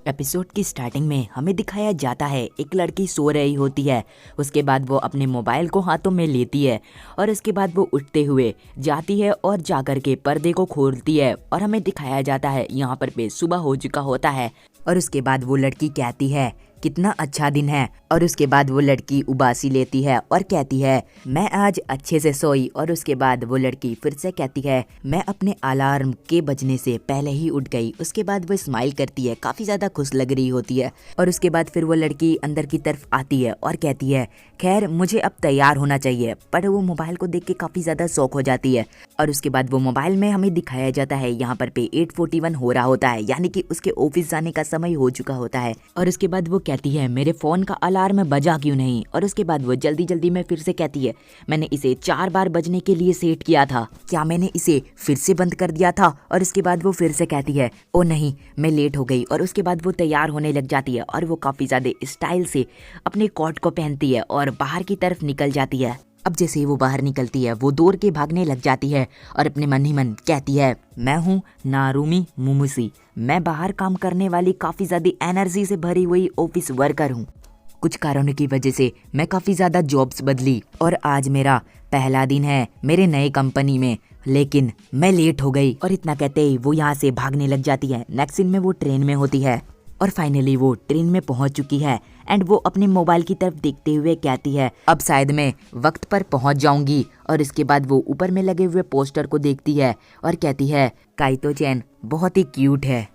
Episode की starting में हमें दिखाया जाता है एक लड़की सो रही होती है। उसके बाद वो अपने मोबाइल को हाथों में लेती है और उसके बाद वो उठते हुए जाती है और जाकर के पर्दे को खोलती है और हमें दिखाया जाता है यहाँ पर पे सुबह हो चुका होता है। और उसके बाद वो लड़की कहती है कितना अच्छा दिन है। और उसके बाद वो लड़की उबासी लेती है और कहती है मैं आज अच्छे से सोई। और उसके बाद वो लड़की फिर से कहती है मैं अपने अलार्म के बजने से पहले ही उठ गई। उसके बाद वो स्माइल करती है, काफी ज्यादा खुश लग रही होती है। और उसके बाद फिर वो लड़की अंदर की तरफ आती है और कहती है खैर मुझे अब तैयार होना चाहिए। पर वो मोबाइल को देख के काफी ज्यादा शौक हो जाती है। और उसके बाद वो मोबाइल में हमें दिखाया जाता है यहाँ पर पे 8:41 हो रहा होता है, यानी कि उसके ऑफिस जाने का समय हो चुका होता है। और उसके बाद वो कहती है मेरे फोन का अलार्म बजा क्यों नहीं। और उसके बाद वो जल्दी जल्दी में फिर से कहती है मैंने इसे 4 बार बजने के लिए सेट किया था, क्या मैंने इसे फिर से बंद कर दिया था। और उसके बाद वो फिर से कहती है ओ नहीं मैं लेट हो गई। और उसके बाद वो तैयार होने लग जाती है और वो काफी ज्यादा स्टाइल से अपने कोट को पहनती है और बाहर की तरफ निकल जाती है। अब जैसे ही वो बाहर निकलती है वो दौड़ के भागने लग जाती है और अपने मन ही मन कहती है मैं हूँ नारुमी मोमोसी, मैं बाहर काम करने वाली काफी ज्यादा एनर्जी से भरी हुई ऑफिस वर्कर हूँ। कुछ कारणों की वजह से मैं काफी ज्यादा जॉब्स बदली और आज मेरा पहला दिन है मेरे नए कंपनी में, लेकिन मैं लेट हो गई। और इतना कहते ही वो यहाँ से भागने लग जाती है। नेक्स्ट सीन में वो ट्रेन में होती है और फाइनली वो ट्रेन में पहुंच चुकी है एंड वो अपने मोबाइल की तरफ देखते हुए कहती है अब शायद मैं वक्त पर पहुंच जाऊंगी। और इसके बाद वो ऊपर में लगे हुए पोस्टर को देखती है और कहती है काइतो चैन बहुत ही क्यूट है।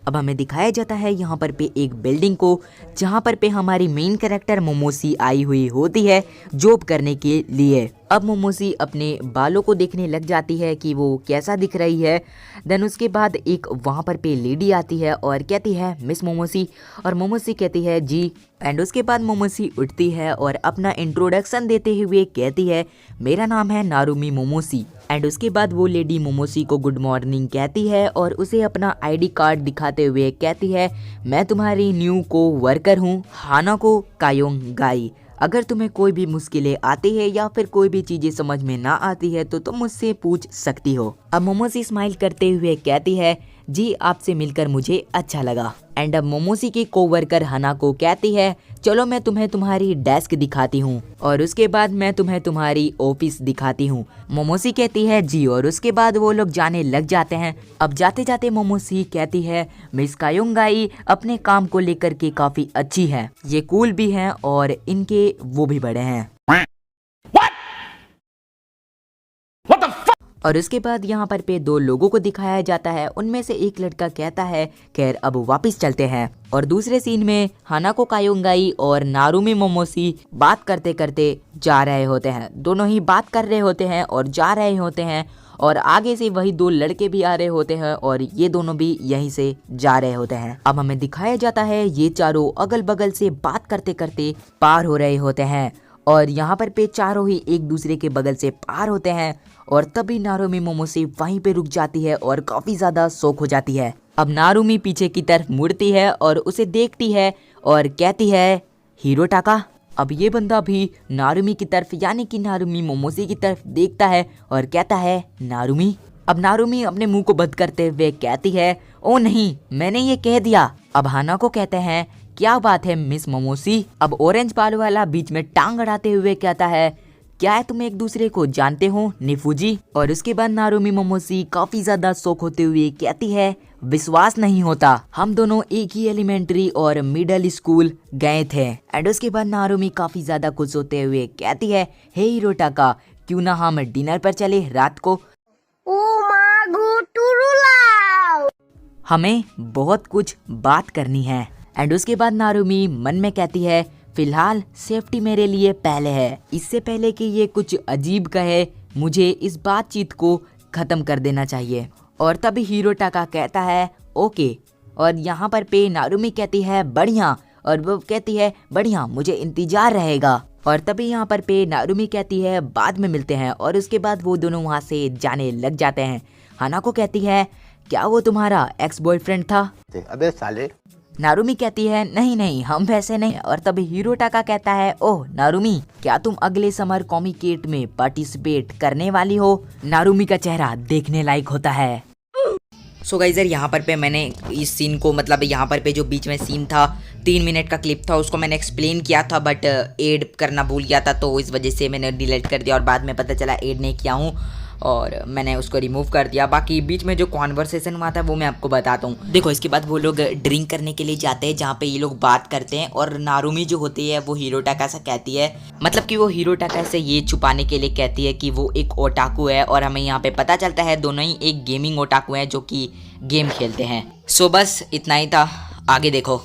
अब हमें दिखाया जाता है यहाँ पर पे एक बिल्डिंग को, जहाँ पर पे हमारी मेन कैरेक्टर मोमोसी आई हुई होती है जॉब करने के लिए। अब मोमोसी अपने बालों को देखने लग जाती है कि वो कैसा दिख रही है। देन उसके बाद एक वहाँ पर पे लेडी आती है और कहती है मिस मोमोसी। और मोमोसी कहती है जी। एंड उसके बाद मोमोसी उठती है और अपना इंट्रोडक्शन देते हुए कहती है मेरा नाम है नारुमी मोमोसी। एंड उसके बाद वो लेडी मोमोसी को गुड मॉर्निंग कहती है और उसे अपना आईडी कार्ड दिखाते हुए कहती है मैं तुम्हारी न्यू को वर्कर हूँ हानाको कायोंगाई। अगर तुम्हें कोई भी मुश्किलें आती है या फिर कोई भी चीजें समझ में ना आती है तो तुम मुझसे पूछ सकती हो। अब मोमोसी स्माइल करते हुए कहती है जी आपसे मिलकर मुझे अच्छा लगा। एंड अब मोमोसी की कोवर्कर हना को कहती है चलो मैं तुम्हें तुम्हारी डेस्क दिखाती हूँ और उसके बाद मैं तुम्हें तुम्हारी ऑफिस दिखाती हूँ। मोमोसी कहती है जी और उसके बाद वो लोग जाने लग जाते हैं। अब जाते जाते मोमोसी कहती है मिस कायोंगाई अपने काम को लेकर के काफी अच्छी है, ये कूल भी हैं और इनके वो भी बड़े हैं। और उसके बाद यहाँ पर पे 2 लोगों को दिखाया जाता है। उनमें से एक लड़का कहता है खैर अब वापस चलते हैं। और दूसरे सीन में हानाको कायोंगाई और नारुमी मोमोसी बात करते करते जा रहे होते हैं। दोनों ही बात कर रहे होते हैं और जा रहे होते हैं और आगे से वही 2 लड़के भी आ रहे होते हैं और ये दोनों भी यहीं से जा रहे होते हैं। अब हमें दिखाया जाता है ये चारों अगल बगल से बात करते करते पार हो रहे होते हैं और यहाँ पर पे चारों ही एक दूसरे के बगल से पार होते हैं। और तभी नारुमी मोमोसी वहीं पे रुक जाती है और काफी ज्यादा शॉक हो जाती है। अब नारुमी पीछे की तरफ मुड़ती है और उसे देखती है और कहती है हिरोटाका। अब ये बंदा भी नारुमी की तरफ यानी कि नारुमी मोमोसी की तरफ देखता है और कहता है नारुमी। अब नारुमी अपने मुंह को बंद करते हुए कहती है ओ नहीं मैंने ये कह दिया। अब हाना को कहते हैं क्या बात है मिस मोमोसी। अब ऑरेंज बाल वाला बीच में टांग अड़ाते हुए कहता है क्या है तुम एक दूसरे को जानते हो निफुजी। और उसके बाद नारुमी मोमोसी काफी ज्यादा शौक होते हुए कहती है विश्वास नहीं होता हम दोनों एक ही एलिमेंट्री और मिडिल स्कूल गए थे। एंड उसके बाद नारुमी काफी ज्यादा खुश होते हुए कहती है हे हिरोटाका क्यों ना हम डिनर पर चले रात को, हमें बहुत कुछ बात करनी है। एंड उसके बाद नारुमी मन में कहती है फिलहाल सेफ्टी मेरे लिए पहले है, इससे पहले कि ये कुछ अजीब कहे मुझे इस बातचीत को खत्म कर देना चाहिए। और तभी हिरोटाका कहता है ओके। और यहाँ पर पे नारुमी कहती है बढ़िया और वो कहती है बढ़िया मुझे इंतजार रहेगा। और तभी यहाँ पर पे नारुमी कहती है बाद में मिलते हैं। और उसके बाद वो दोनों वहाँ से जाने लग जाते हैं। हानाको कहती है क्या वो तुम्हारा एक्स बॉयफ्रेंड था। अबे साले। नारुमी कहती है नहीं नहीं हम वैसे नहीं। और तभी हिरोटाका कहता है ओह नारुमी क्या तुम अगले समर कॉमिकेट में पार्टिसिपेट करने वाली हो। नारुमी का चेहरा देखने लायक होता है। सो गाइस यार यहाँ पर पे मैंने इस सीन को मतलब यहाँ पर पे जो बीच में सीन था 3 मिनट का क्लिप था उसको मैंने एक्सप्लेन किया था बट ऐड करना भूल गया था, तो इस वजह से मैंने डिलीट कर दिया और बाद में पता चला ऐड नहीं किया हूँ और मैंने उसको रिमूव कर दिया। बाकी बीच में जो कॉन्वर्सेशन हुआ था वो मैं आपको बताता हूँ। देखो इसके बाद वो लोग ड्रिंक करने के लिए जाते हैं जहाँ पे ये लोग बात करते हैं और नारुमी जो होती है वो हिरोटाका से कहती है, मतलब कि वो हिरोटाका से ये छुपाने के लिए कहती है कि वो एक ओटाकू है और हमें यहाँ पे पता चलता है दोनों ही एक गेमिंग ओटाकू हैं जो कि गेम खेलते हैं। सो बस इतना ही था, आगे देखो।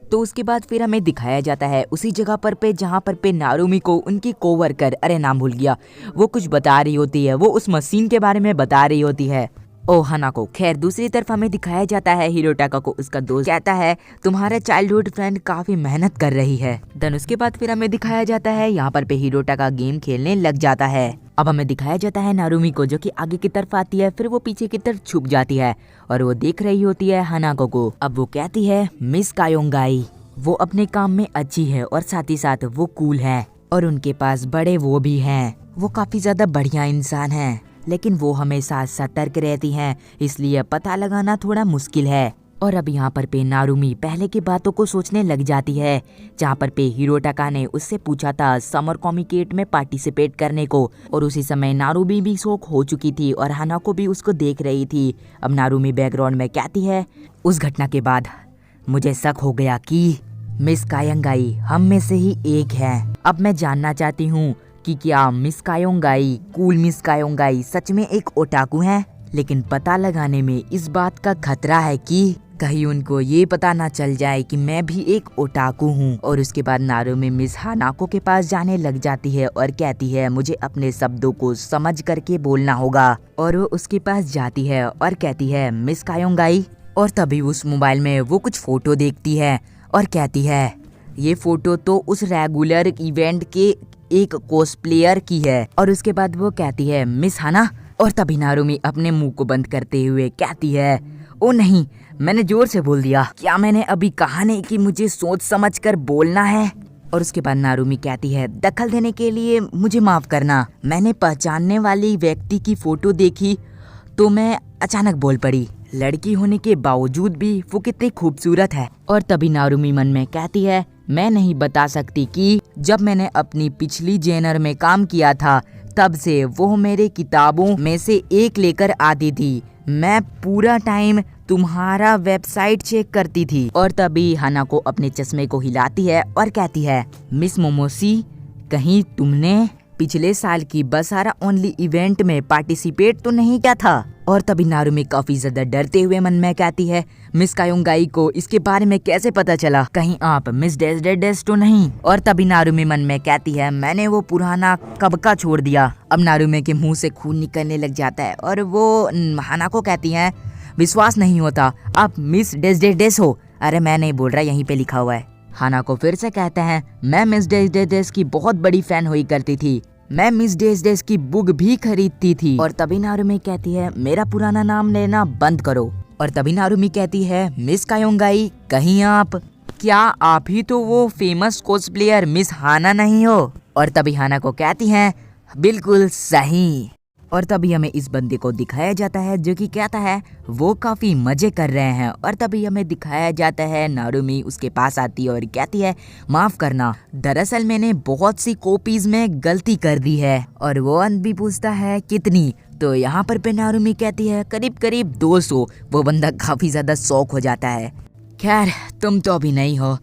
तो उसके बाद फिर हमें दिखाया जाता है उसी जगह पर पे जहाँ पर पे नारुमी को उनकी कोवर्कर, अरे नाम भूल गया, वो कुछ बता रही होती है, वो उस मशीन के बारे में बता रही होती है, ओ हानाको। खैर दूसरी तरफ हमें दिखाया जाता है हिरोटाका को उसका दोस्त कहता है तुम्हारा चाइल्डहुड फ्रेंड काफी मेहनत कर रही है। देन उसके बाद फिर हमें दिखाया जाता है यहाँ पर पे हिरोटाका गेम खेलने लग जाता है। अब हमें दिखाया जाता है नारुमी को जो कि आगे की तरफ आती है, फिर वो पीछे की तरफ छुप जाती है और वो देख रही होती है हानाको को। अब वो कहती है मिस कायोंगाई वो अपने काम में अच्छी है और साथ ही साथ वो कूल है और उनके पास बड़े वो भी हैं, वो काफी ज्यादा बढ़िया इंसान हैं, लेकिन वो हमेशा सतर्क रहती हैं इसलिए पता लगाना थोड़ा मुश्किल है। और अब यहाँ पर पे नारुमी पहले की बातों को सोचने लग जाती है जहाँ पर पे हिरोटाका ने उससे पूछा था समर कॉमिकेट में पार्टिसिपेट करने को और उसी समय नारुमी भी शौक हो चुकी थी और हानाको भी उसको देख रही थी। अब नारुमी बैकग्राउंड में कहती है उस घटना के बाद मुझे शक हो गया कि मिस कायोंगाई हम में से ही एक है। अब मैं जानना चाहती हूँ कि क्या मिस कायोंगाई, कूल मिस कायोंगाई सच में एक ओटाकू है, लेकिन पता लगाने में इस बात का खतरा है कि कहीं उनको ये पता ना चल जाए कि मैं भी एक ओटाकू हूँ। और उसके बाद नारुमी मिस हानाको के पास जाने लग जाती है और कहती है मुझे अपने शब्दों को समझ करके बोलना होगा और वो उसके पास जाती है और कहती है मिस कायोंगाई। और तभी उस मोबाइल में वो कुछ फोटो देखती है और कहती है ये फोटो तो उस रेगुलर इवेंट के एक कोस्प्लेयर की है। और उसके बाद वो कहती है मिस हाना। और तभी नारुमी अपने मुंह को बंद करते हुए कहती है ओ नहीं, मैंने जोर से बोल दिया, क्या मैंने अभी कहा नहीं कि मुझे सोच समझ कर बोलना है। और उसके बाद नारुमी कहती है दखल देने के लिए मुझे माफ करना, मैंने पहचानने वाली व्यक्ति की फोटो देखी तो मैं अचानक बोल पड़ी, लड़की होने के बावजूद भी वो कितनी खूबसूरत है। और तभी नारुमी मन में कहती है मैं नहीं बता सकती कि जब मैंने अपनी पिछली जेनर में काम किया था तब से वो मेरे किताबों में से एक लेकर आती थी, मैं पूरा टाइम तुम्हारा वेबसाइट चेक करती थी। और तभी हानाको अपने चश्मे को हिलाती है और कहती है मिस मोमोसी कहीं तुमने पिछले साल की बसारा ओनली इवेंट में पार्टिसिपेट तो नहीं किया था। और तभी नारुमी काफी ज्यादा डरते हुए मन में कहती है मिस कायोंगाई को इसके बारे में कैसे पता चला, कहीं आप मिस डेस डेस डेस तो नहीं। और तभी नारुमी मन में कहती है मैंने वो पुराना कब का छोड़ दिया। अब नारुमी के मुंह से खून निकलने लग जाता है और वो हानाको कहती है विश्वास नहीं होता आप मिस डेस डेस डेस हो। अरे मैं नहीं बोल रहा, यहीं पे लिखा हुआ है। हानाको फिर से कहते हैं मैं मिस डेस डेस डेस की बहुत बड़ी फैन हुई करती थी, मैं मिस डेस डेस की बुक भी खरीदती थी। और तभी नारुमी कहती है मेरा पुराना नाम लेना बंद करो। और तभी नारुमी कहती है मिस कायोंगाई कहीं आप, क्या आप ही तो वो फेमस कोस्प्लेयर मिस हाना नहीं हो। और तभी हाना को कहती हैं बिल्कुल सही। और तभी हमें इस बंदे को दिखाया जाता है जो कि कहता है वो काफी मजे कर रहे हैं। और तभी हमें दिखाया जाता है नारुमी उसके पास आती है और कहती है माफ करना, दरअसल मैंने बहुत सी कॉपीज में गलती कर दी है। और वो अंत भी पूछता है कितनी, तो यहाँ पर पे नारुमी कहती है करीब करीब 200। वो बंदा काफी ज्यादा शौक हो जाता है। खैर तुम तो अभी नहीं हो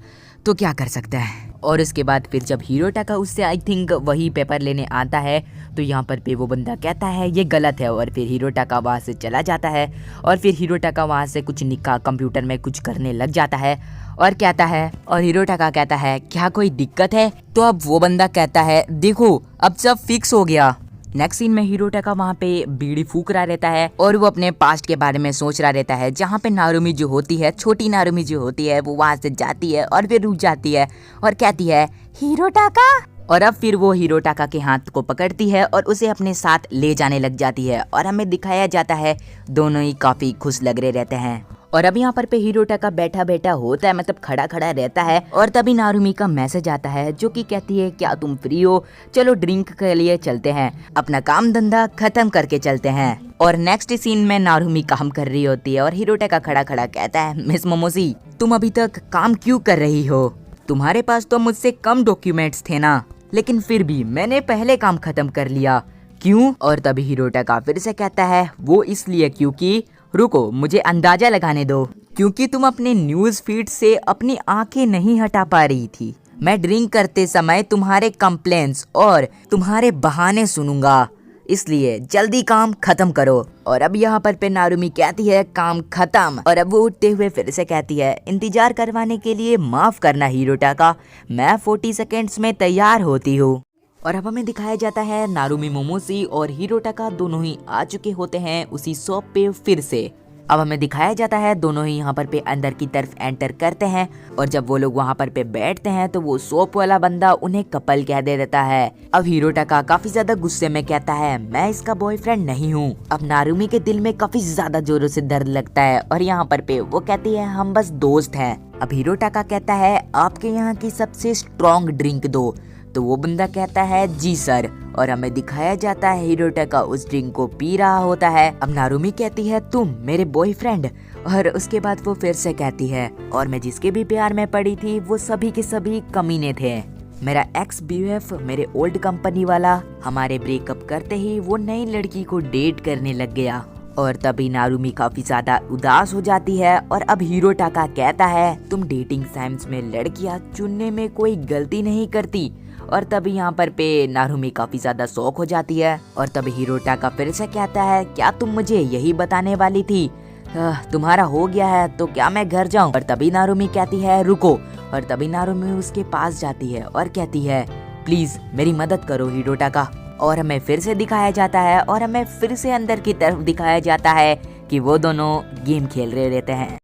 तो क्या कर सकता है। और उसके बाद फिर जब हिरोटाका उससे आई थिंक वही पेपर लेने आता है तो यहाँ पर पे वो बंदा कहता है ये गलत है। और फिर हिरोटाका वहाँ से चला जाता है और फिर हिरोटाका वहाँ से कुछ निकाह कंप्यूटर में कुछ करने लग जाता है और कहता है, और हिरोटाका कहता है क्या कोई दिक्कत है। तो अब वो बंदा कहता है देखो अब सब फिक्स हो गया। नेक्स्ट सीन में हिरोटाका वहाँ पे बीड़ी फूक रहा रहता है और वो अपने पास्ट के बारे में सोच रहा रहता है, जहाँ पे नारुमी जो होती है, छोटी नारुमी जो होती है, वो वहाँ से जाती है और फिर रुक जाती है और कहती है हिरोटाका। और अब फिर वो हिरोटाका के हाथ को पकड़ती है और उसे अपने साथ ले जाने लग जाती है और हमें दिखाया जाता है दोनों ही काफी खुश लग रहे रहते हैं। और अब यहाँ पर पे हिरोटाका बैठा बैठा होता है, मतलब खड़ा खड़ा रहता है। और तभी नारुमी का मैसेज आता है जो कि कहती है क्या तुम फ्री हो, चलो ड्रिंक के लिए चलते हैं, अपना काम धंधा खत्म करके चलते हैं। और नेक्स्ट सीन में नारुमी काम कर रही होती है और हिरोटाका खड़ा खड़ा कहता है मिस मोमोसी तुम अभी तक काम क्यों कर रही हो, तुम्हारे पास तो मुझसे कम डॉक्यूमेंट्स थे ना, लेकिन फिर भी मैंने पहले काम खत्म कर लिया, क्यों? और तभी हिरोटाका फिर से कहता है वो इसलिए क्योंकि रुको मुझे अंदाजा लगाने दो, क्योंकि तुम अपने न्यूज़ फीड से अपनी आंखें नहीं हटा पा रही थी। मैं ड्रिंक करते समय तुम्हारे कंप्लेंट्स और तुम्हारे बहाने सुनूंगा, इसलिए जल्दी काम खत्म करो। और अब यहाँ पर पे नारुमी कहती है काम खत्म। और अब वो उठते हुए फिर से कहती है इंतजार करवाने के लिए माफ करना हिरोटाका, मैं 40 सेकेंड्स में तैयार होती हूँ। और अब हमें दिखाया जाता है नारुमी मोमोसी और हिरोटाका दोनों ही आ चुके होते हैं उसी शॉप पे फिर से। अब हमें दिखाया जाता है दोनों ही यहाँ पर पे अंदर की तरफ एंटर करते हैं और जब वो लोग वहाँ पर पे बैठते हैं तो वो शॉप वाला बंदा उन्हें कपल कह दे देता है। अब हिरोटाका काफी ज्यादा गुस्से में कहता है मैं इसका बॉयफ्रेंड नहीं हूँ। अब नारुमी के दिल में काफी ज्यादा जोरों से दर्द लगता है और यहाँ पर पे वो कहती है हम बस दोस्त हैं। अब हिरोटाका कहता है आपके यहाँ की सबसे स्ट्रॉन्ग ड्रिंक दो, तो वो बंदा कहता है जी सर। और हमें दिखाया जाता है हिरोटाका उस ड्रिंक को पी रहा होता है। अब नारुमी कहती है तुम मेरे बॉयफ्रेंड, और उसके बाद वो फिर से कहती है और मैं जिसके भी प्यार में पड़ी थी वो सभी के सभी कमीने थे, मेरा एक्स बीएफ मेरे ओल्ड कंपनी वाला, हमारे ब्रेकअप करते ही वो नई लड़की को डेट करने लग गया। और तभी नारुमी काफी ज्यादा उदास हो जाती है और अब हिरोटाका कहता है तुम डेटिंग साइट्स में लड़कियां चुनने में कोई गलती नहीं करती। और तभी यहाँ पर पे नारुमी काफी ज्यादा शौक हो जाती है और तभी हिरोटाका फिर से कहता है क्या तुम मुझे यही बताने वाली थी, तुम्हारा हो गया है तो क्या मैं घर जाऊं? और तभी नारुमी कहती है रुको, और तभी नारुमी उसके पास जाती है और कहती है प्लीज मेरी मदद करो हिरोटाका। और हमें फिर से दिखाया जाता है और हमें फिर से अंदर की तरफ दिखाया जाता है कि वो दोनों गेम खेल रहे रहते हैं।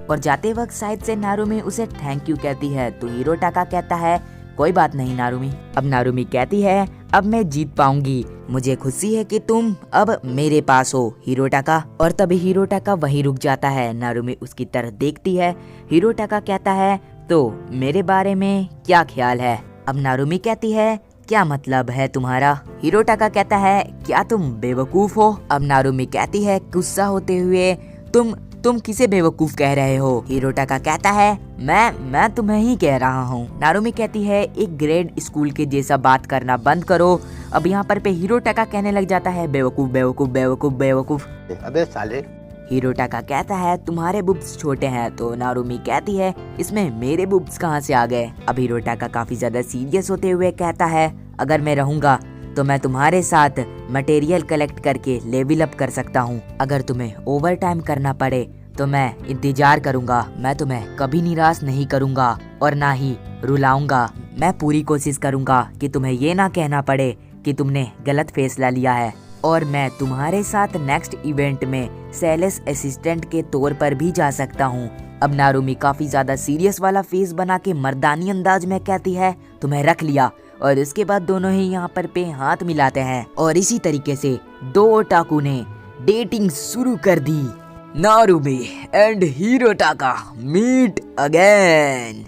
और जाते वक्त साइड से नारुमी उसे थैंक यू कहती है तो हिरोटाका कहता है कोई बात नहीं नारुमी। अब नारुमी कहती है अब मैं जीत पाऊंगी, मुझे खुशी है कि तुम अब मेरे पास हो हिरोटाका। और तभी हिरोटाका वहीं रुक जाता है, नारुमी उसकी तरफ देखती है। हिरोटाका कहता है तो मेरे बारे में क्या ख्याल है? अब नारुमी कहती है क्या मतलब है तुम्हारा? हिरोटाका कहता है क्या तुम बेवकूफ हो? अब नारुमी कहती है गुस्सा होते हुए तुम किसे बेवकूफ कह रहे हो? हिरोटाका कहता है मैं तुम्हें ही कह रहा हूँ। नारुमी कहती है एक ग्रेड स्कूल के जैसा बात करना बंद करो। अब यहाँ पर पे हिरोटाका कहने लग जाता है बेवकूफ बेवकूफ बेवकूफ बेवकूफ। अबे साले। हिरोटाका कहता है तुम्हारे बुब्स छोटे हैं, तो नारुमी कहती है इसमें मेरे बुब्स कहाँ से आ गए? अब हिरोटाका काफी ज्यादा सीरियस होते हुए कहता है अगर मैं रहूंगा तो मैं तुम्हारे साथ मटेरियल कलेक्ट करके लेवल अप कर सकता हूँ। अगर तुम्हें ओवर टाइम करना पड़े तो मैं इंतजार करूंगा, मैं तुम्हें कभी निराश नहीं करूंगा और ना ही रुलाऊंगा। मैं पूरी कोशिश करूंगा कि तुम्हें ये ना कहना पड़े कि तुमने गलत फैसला लिया है। और मैं तुम्हारे साथ नेक्स्ट इवेंट में सेल्स असिस्टेंट के तौर पर भी जा सकता हूँ। अब नारुमी काफी ज्यादा सीरियस वाला फेस बना के मर्दानी अंदाज में कहती है तुम्हें रख लिया। और इसके बाद दोनों ही यहाँ पर पे हाथ मिलाते हैं और इसी तरीके से दो ओटाकू ने डेटिंग शुरू कर दी। Narumi and Hirotaka meet again.